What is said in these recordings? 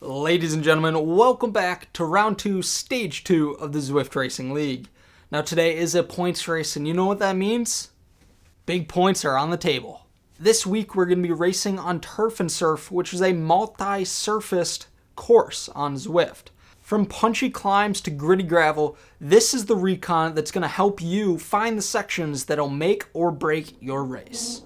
Ladies and gentlemen, welcome back to round 2, stage 2 of the Zwift Racing League. Now today is a points race, and you know what that means? Big points are on the table. This week we're going to be racing on turf and surf, which is a multi-surfaced course on Zwift. From punchy climbs to gritty gravel, this is the Recon that's going to help you find the sections that'll make or break your race.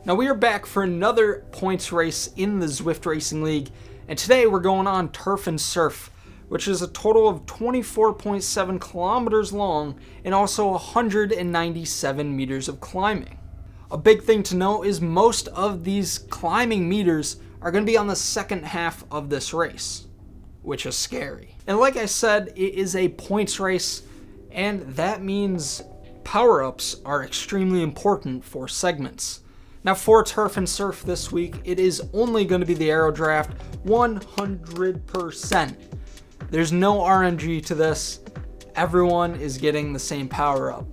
Now we are back for another points race in the Zwift Racing League, and today we're going on turf and surf, which is a total of 24.7 kilometers long and also 197 meters of climbing. A big thing to note is most of these climbing meters are going to be on the second half of this race, which is scary. And like I said, it is a points race, and that means power-ups are extremely important for segments. Now for turf and surf this week, it is only going to be the aero draft 100%. There's no RNG to this. Everyone is getting the same power up.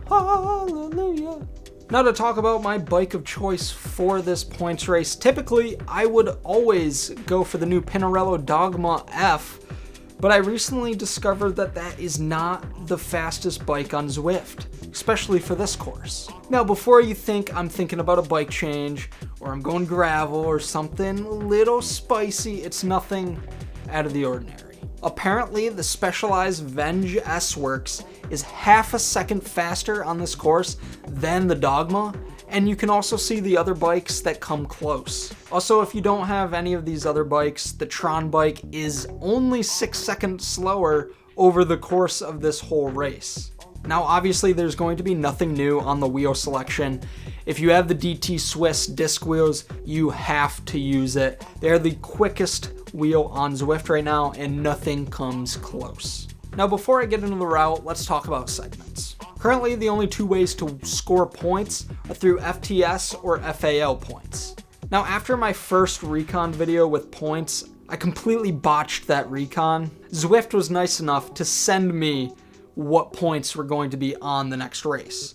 Hallelujah. Now to talk about my bike of choice for this points race. Typically, I would always go for the new Pinarello Dogma F, but I recently discovered that that is not the fastest bike on Zwift, especially for this course. Now, before you think I'm thinking about a bike change, or I'm going gravel, or something a little spicy, it's nothing out of the ordinary. Apparently, the Specialized Venge S-Works is half a second faster on this course than the Dogma, and you can also see the other bikes that come close. Also, if you don't have any of these other bikes, the Tron bike is only 6 seconds slower over the course of this whole race. Now, obviously, there's going to be nothing new on the wheel selection. If you have the DT Swiss disc wheels, you have to use it. They're the quickest wheel on Zwift right now, and nothing comes close. Now, before I get into the route, let's talk about segments. Currently, the only two ways to score points are through FTS or FAL points. Now, after my first Recon video with points, I completely botched that Recon. Zwift was nice enough to send me what points were going to be on the next race.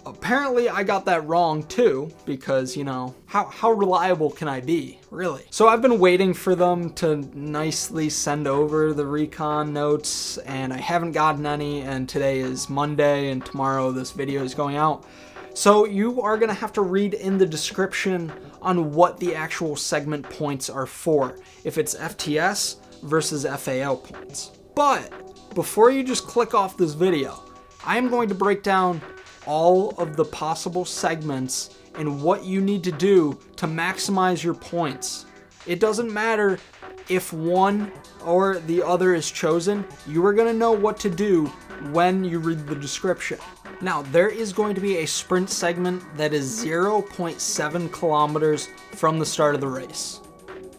Apparently I got that wrong too, because, you know, how reliable can I be, really? So I've been waiting for them to nicely send over the Recon notes, and I haven't gotten any, and today is Monday, and tomorrow this video is going out. So you are gonna have to read in the description on what the actual segment points are for, if it's FTS versus FAL points. But before you just click off this video, I am going to break down all of the possible segments and what you need to do to maximize your points. It doesn't matter if one or the other is chosen, you are going to know what to do when you read the description. Now, there is going to be a sprint segment that is 0.7 kilometers from the start of the race.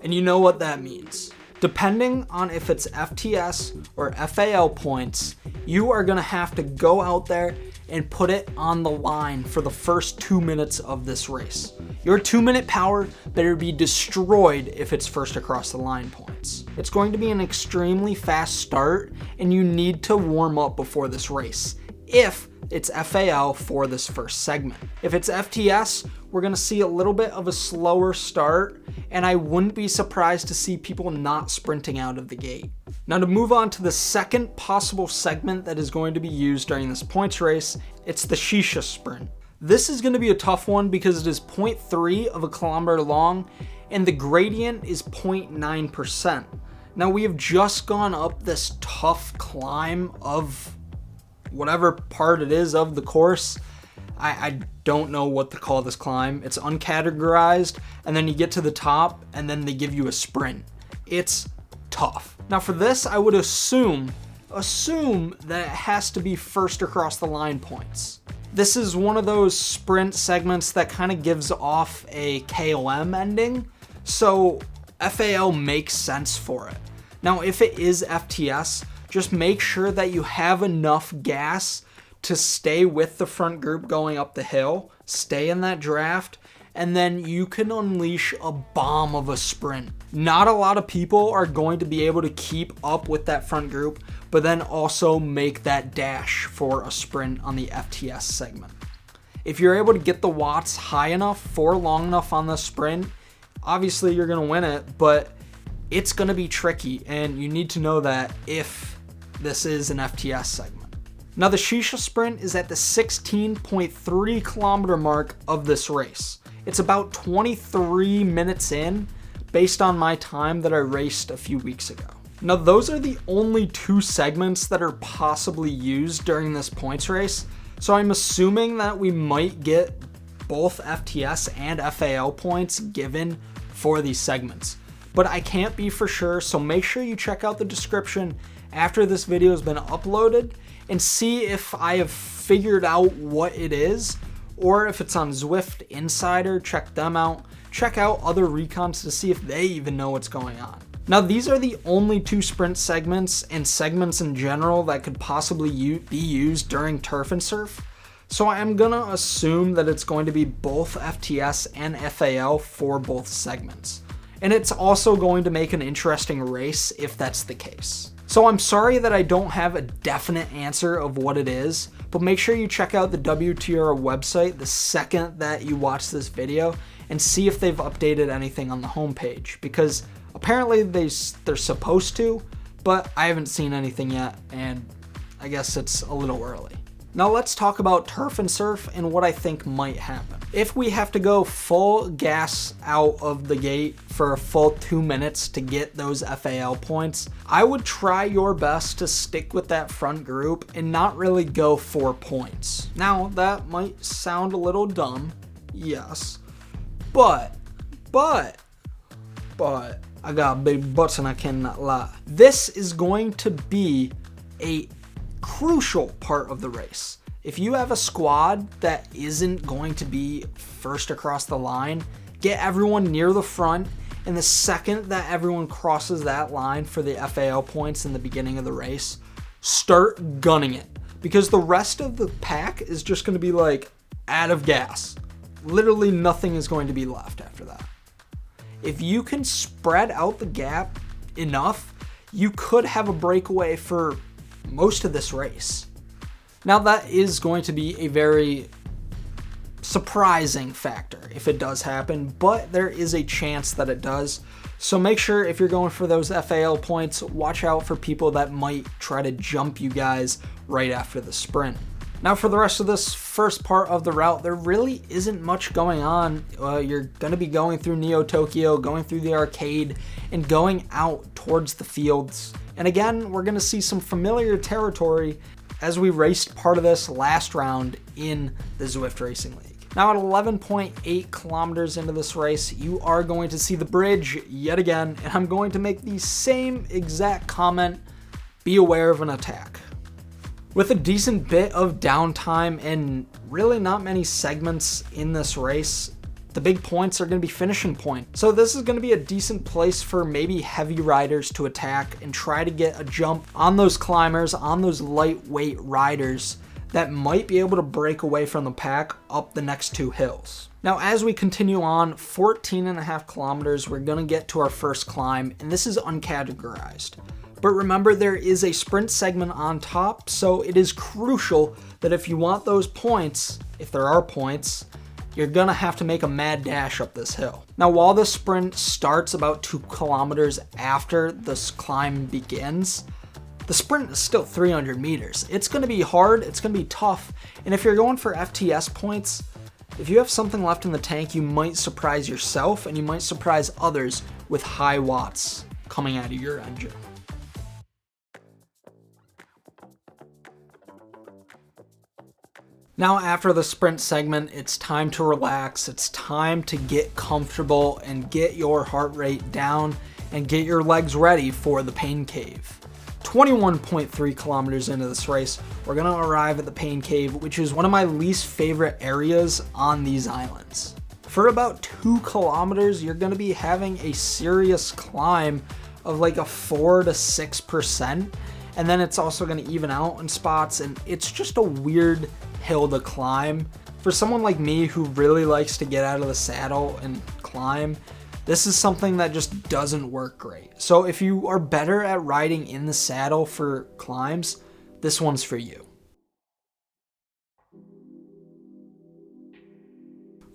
And you know what that means. Depending on if it's FTS or FAL points, you are going to have to go out there and put it on the line for the first 2 minutes of this race. Your 2-minute power better be destroyed if it's first across the line points. It's going to be an extremely fast start, and you need to warm up before this race if it's FAL for this first segment. If it's FTS, we're going to see a little bit of a slower start, and I wouldn't be surprised to see people not sprinting out of the gate. Now, to move on to the second possible segment that is going to be used during this points race, it's the Shisa Sprint. This is going to be a tough one because it is 0.3 of a kilometer long, and the gradient is 0.9%. Now, we have just gone up this tough climb of whatever part it is of the course. I don't know what to call this climb. It's uncategorized, and then you get to the top, and then they give you a sprint. It's tough. Now for this, I would assume that it has to be first across the line points. This is one of those sprint segments that kind of gives off a KOM ending, so FAL makes sense for it. Now if it is FTS, just make sure that you have enough gas to stay with the front group going up the hill, stay in that draft, and then you can unleash a bomb of a sprint. Not a lot of people are going to be able to keep up with that front group, but then also make that dash for a sprint on the FTS segment. If you're able to get the watts high enough for long enough on the sprint, obviously you're going to win it, but it's going to be tricky, and you need to know that if this is an FTS segment. Now the Shisa Sprint is at the 16.3 kilometer mark of this race. It's about 23 minutes in based on my time that I raced a few weeks ago. Now those are the only 2 segments that are possibly used during this points race, so I'm assuming that we might get both FTS and FAL points given for these segments. But I can't be for sure, so make sure you check out the description after this video has been uploaded and see if I have figured out what it is, or if it's on Zwift Insider. Check them out. Check out other recons to see if they even know what's going on. Now these are the only 2 sprint segments and segments in general that could possibly be used during turf and surf. So I'm gonna assume that it's going to be both FTS and FAL for both segments. And it's also going to make an interesting race if that's the case. So I'm sorry that I don't have a definite answer of what it is, but make sure you check out the WTR website the second that you watch this video and see if they've updated anything on the homepage, because apparently they're supposed to, but I haven't seen anything yet, and I guess it's a little early. Now let's talk about turf and surf and what I think might happen. If we have to go full gas out of the gate for a full 2 minutes to get those FAL points, I would try your best to stick with that front group and not really go for points. Now that might sound a little dumb, yes, but I got big butts and I cannot lie. This is going to be a crucial part of the race. If you have a squad that isn't going to be first across the line, get everyone near the front, and the second that everyone crosses that line for the FAL points in the beginning of the race, start gunning it, because the rest of the pack is just going to be like out of gas. Literally nothing is going to be left after that. If you can spread out the gap enough, you could have a breakaway for most of this race. Now that is going to be a very surprising factor if it does happen, but there is a chance that it does. So make sure if you're going for those FAL points, watch out for people that might try to jump you guys right after the sprint. Now for the rest of this first part of the route, there really isn't much going on. You're going to be going through Neo Tokyo, going through the arcade, and going out towards the fields. And again, we're going to see some familiar territory as we raced part of this last round in the Zwift Racing League. Now at 11.8 kilometers into this race, you are going to see the bridge yet again, and I'm going to make the same exact comment: be aware of an attack. With a decent bit of downtime and really not many segments in this race, the big points are going to be finishing point. So this is going to be a decent place for maybe heavy riders to attack and try to get a jump on those climbers, on those lightweight riders that might be able to break away from the pack up the next 2 hills. Now as we continue on 14.5 kilometers, we're going to get to our first climb, and this is uncategorized. But remember, there is a sprint segment on top, so it is crucial that if you want those points, if there are points, you're gonna have to make a mad dash up this hill. Now while the sprint starts about 2 kilometers after this climb begins, the sprint is still 300 meters. It's gonna be hard, it's gonna be tough, and if you're going for FTS points, if you have something left in the tank, you might surprise yourself and you might surprise others with high watts coming out of your engine. Now after the sprint segment, it's time to relax, it's time to get comfortable and get your heart rate down and get your legs ready for the pain cave. 21.3 kilometers into this race, we're gonna arrive at the pain cave, which is one of my least favorite areas on these islands. For about 2 kilometers, you're gonna be having a serious climb of like a 4 to 6%. and then it's also going to even out in spots, and it's just a weird hill to climb. For someone like me who really likes to get out of the saddle and climb, this is something that just doesn't work great. So if you are better at riding in the saddle for climbs, this one's for you.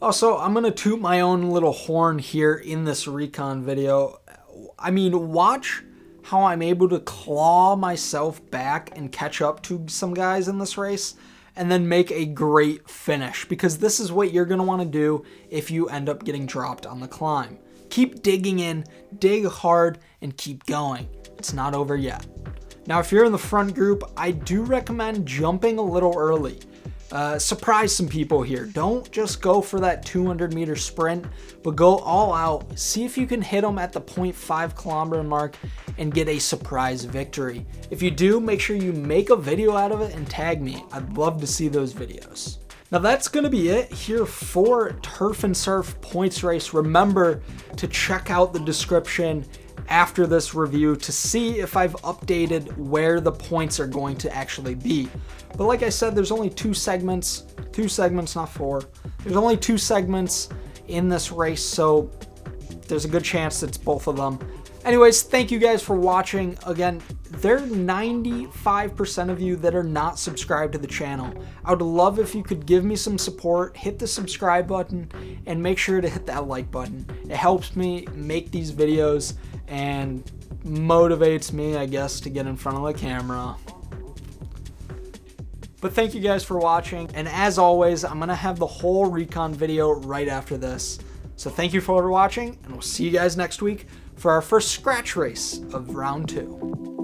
Also, I'm going to toot my own little horn here in this Recon video. I mean, watch how I'm able to claw myself back and catch up to some guys in this race and then make a great finish, because this is what you're going to want to do if you end up getting dropped on the climb. Keep digging in, dig hard, and keep going. It's not over yet. Now, if you're in the front group, I do recommend jumping a little early. Surprise some people here. Don't just go for that 200-meter sprint, but go all out. See if you can hit them at the 0.5 kilometer mark and get a surprise victory. If you do, make sure you make a video out of it and tag me. I'd love to see those videos. Now that's going to be it here for Turf and Surf Points Race. Remember to check out the description after this review to see if I've updated where the points are going to actually be. But like I said, there's only two segments, not four. There's only two segments in this race, so there's a good chance it's both of them. Anyways, thank you guys for watching. Again, there are 95% of you that are not subscribed to the channel. I would love if you could give me some support, hit the subscribe button, and make sure to hit that like button. It helps me make these videos and motivates me, I guess, to get in front of the camera. But thank you guys for watching, and as always, I'm going to have the whole Recon video right after this. So thank you for watching, and we'll see you guys next week for our first scratch race of round 2.